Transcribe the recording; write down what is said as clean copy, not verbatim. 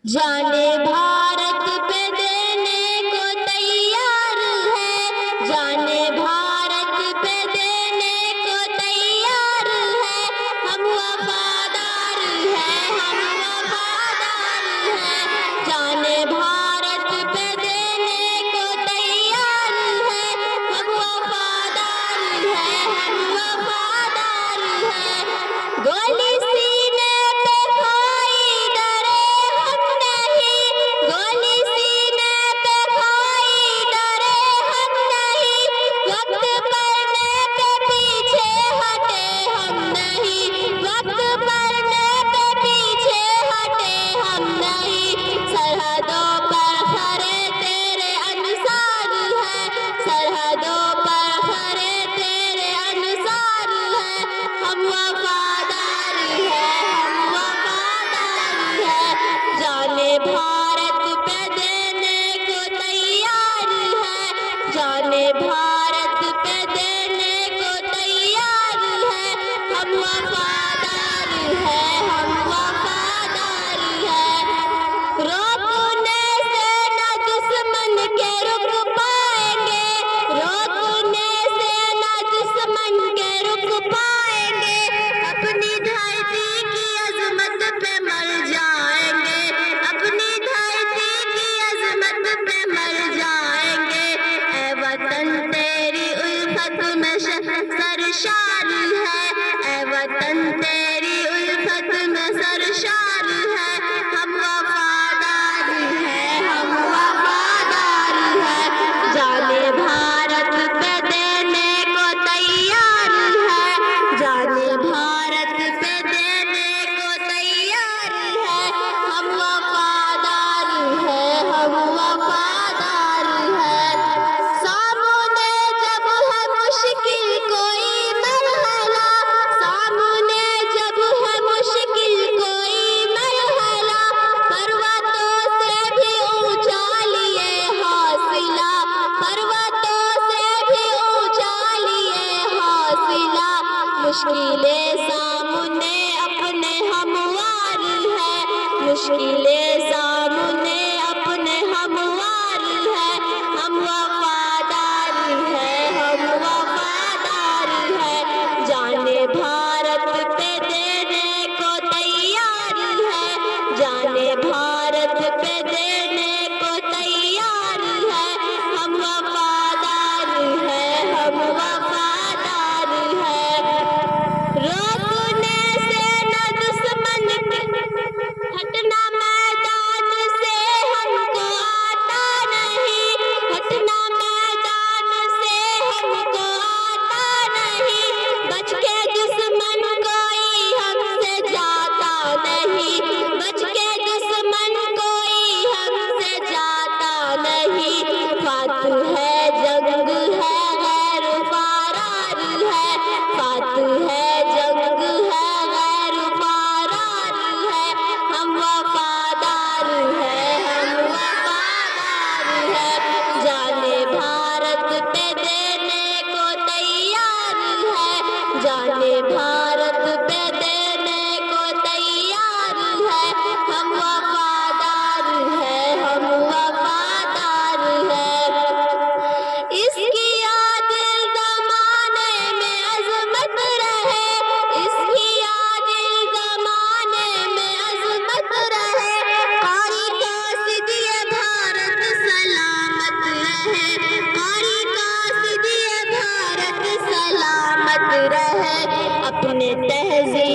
जाने भारत पे देने को तैयार है, जाने भारत पे देने को तैयार है। हम वफादार हैं, हम वफादार हैं। जाने भारत पे देने को तैयार है, हम वफादार हैं, हम वफादार हैं। गोली सीने पे खाई डरे हम नहीं, गोली सीने पे खाई डरे हम नहीं। वक्त पड़ने पे पीछे हटे हम नहीं, वक्त पड़ने पे पीछे हटे हम नहीं। सरहदों पर खड़े तेरे अनुसार है, सरहदों पर खड़े तेरे अनुसार है। हम वफादार हैं, हम वफादार हैं। जाने भारत पे देने को तैयार है, जाने भारत पे देने को तैयार है। हम वफादार हैं, हम वफादार हैं। रोकने से न दुश्मन के रुक पाएंगे, रोकने से न दुश्मन के रुक पाएंगे। अपनी धरती की अजमत पे मर जाएंगे, अपनी धरती की अजमत पे मर जाएंगे। ऐ वतन तेरी उल्फत में सरशार है, ऐ वतन तेरी उल्फत में सरशार है। हम वफादार हैं, हम वफादार हैं। जाने भारत पे देने को तैयार है, जाने भारत पे देने को तैयार है। हम वफादार हैं, हम वफादार हैं। सामने जब है मुश्किल कोई मरहला, सामने जब है मुश्किल कोई मरहला। पर्वतों से भी ऊंचा लिए हौसला, पर्वतों से भी ऊंचा लिए हौसला। मुश्किलें सामने अपने हमवार है, मुश्किलें सामने अपने हमवार है। हम वफादार हैं, हम वफादार हैं। जाने भारत पे देने को तैयार है, जाने भारत पे देने को तैयार है। हम वफादार हैं, हम वफादार हैं। रोकने से न दुश्मन के हटना मैदान से हमको आता नहीं, हटना मैदान से हमको आता नहीं। बच के दुश्मन कोई हमसे जाता नहीं, बच के दुश्मन कोई हमसे जाता नहीं। फातू है जंग है गैर फरार है, फातू है जंग है गैर फरार है। हम वफादार हैं, हम वफादार हैं। जाने भारत पे देने को तैयार है, जाने भारत पे देने को तैयार है। हम वफादार हैं, हम वफादार हैं। इसकी याद ज़माने में अज़मत रहे, इसकी याद ज़माने में अज़मत रहे। कारी कासिद ये भारत सलामत रहे, कारी कासिद ये भारत सलामत रहे। अपने तहज़ीब